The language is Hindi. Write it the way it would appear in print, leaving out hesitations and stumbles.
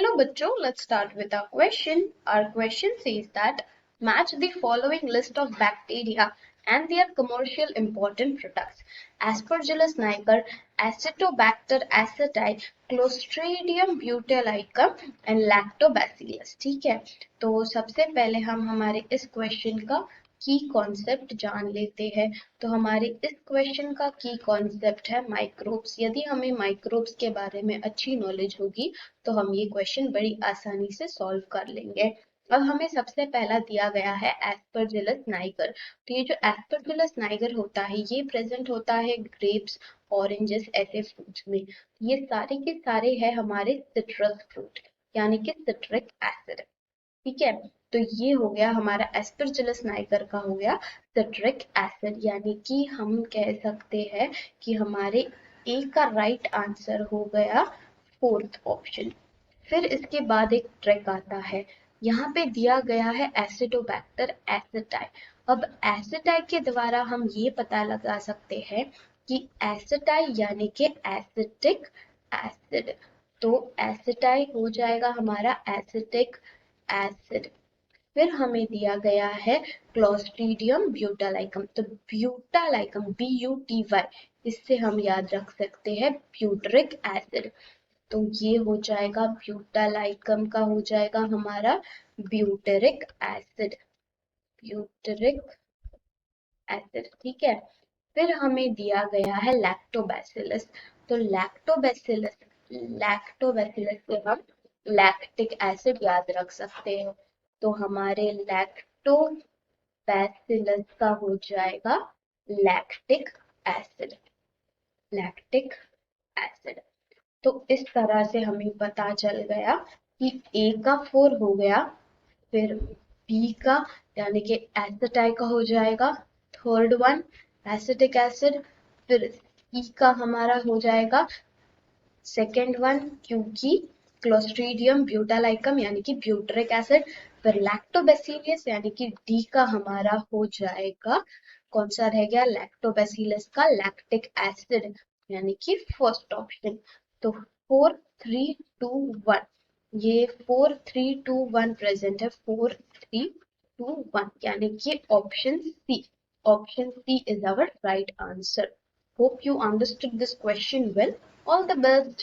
Hello bachcho, let's start with our question. Our question says that match the following list of bacteria and their commercial important products. Aspergillus niger, Acetobacter aceti, Clostridium butylicum and Lactobacillus. ठीक है, तो सबसे पहले हम हमारे इस क्वेश्चन का की कॉन्सेप्ट जान लेते हैं। तो हमारे इस क्वेश्चन का की कॉन्सेप्ट है माइक्रोब्स। यदि हमें माइक्रोब्स के बारे में अच्छी नॉलेज होगी तो हम ये क्वेश्चन बड़ी आसानी से सॉल्व कर लेंगे। अब हमें सबसे पहला दिया गया है एस्परजिलस नाइगर। तो ये जो एस्परजिलस नाइगर होता है ये प्रेजेंट होता है ग्रेप्स, ऑरेंजेस ऐसे फ्रूट्स में। ये सारे के सारे है हमारे सिट्रस फ्रूट यानी कि सिट्रिक एसिड। ठीक है, तो ये हो गया हमारा एस्परजिलस नाइगर का हो गया सिट्रिक एसिड, यानी कि हम कह सकते हैं कि हमारे ए का राइट आंसर हो गया फोर्थ ऑप्शन। फिर इसके बाद एक ट्रिक आता है, यहाँ पे दिया गया है एसिडोबैक्टर एसिटाई। अब एसिटाई के द्वारा हम ये पता लगा सकते हैं कि एसिटाई यानी कि एसिटिक एसिड। तो एसिटाई हो जाएगा हमारा एसिटिक एसिड। फिर हमें दिया गया है क्लोस्ट्रीडियम ब्यूटालाइकम। तो ब्यूटालाइकम BUTY, इससे हम याद रख सकते हैं ब्यूटरिक एसिड। तो ये हो जाएगा ब्यूटालाइकम का हो जाएगा हमारा ब्यूटरिक एसिड, ब्यूटरिक एसिड। ठीक है, फिर हमें दिया गया है लैक्टोबैसिलस। तो लैक्टोबैसिलस लैक्टोबैसिलस से हम लैक्टिक एसिड याद रख सकते हैं। तो हमारे लैक्टोबैसिलस का हो जाएगा लैक्टिक एसिड, लैक्टिक एसिड। तो इस तरह से हमें पता चल गया कि ए का 4 हो गया, फिर बी का यानी कि एसिटाई का हो जाएगा थर्ड वन एसिटिक एसिड, फिर ई का हमारा हो जाएगा सेकेंड वन क्योंकि क्लोस्ट्रीडियम ब्यूटालाइकम यानी कि ब्यूटरिक एसिड, फिर लैक्टोबैसिलस यानी कि डी का हमारा हो जाएगा कौन सा रह गया लैक्टोबैसिलस का लैक्टिक एसिड यानी कि फर्स्ट ऑप्शन। तो 4 3 2 1, ये 4 3 2 1 प्रेजेंट है, 4 3 2 1 यानी कि option C is our right answer. Hope you understood this question well. All the best.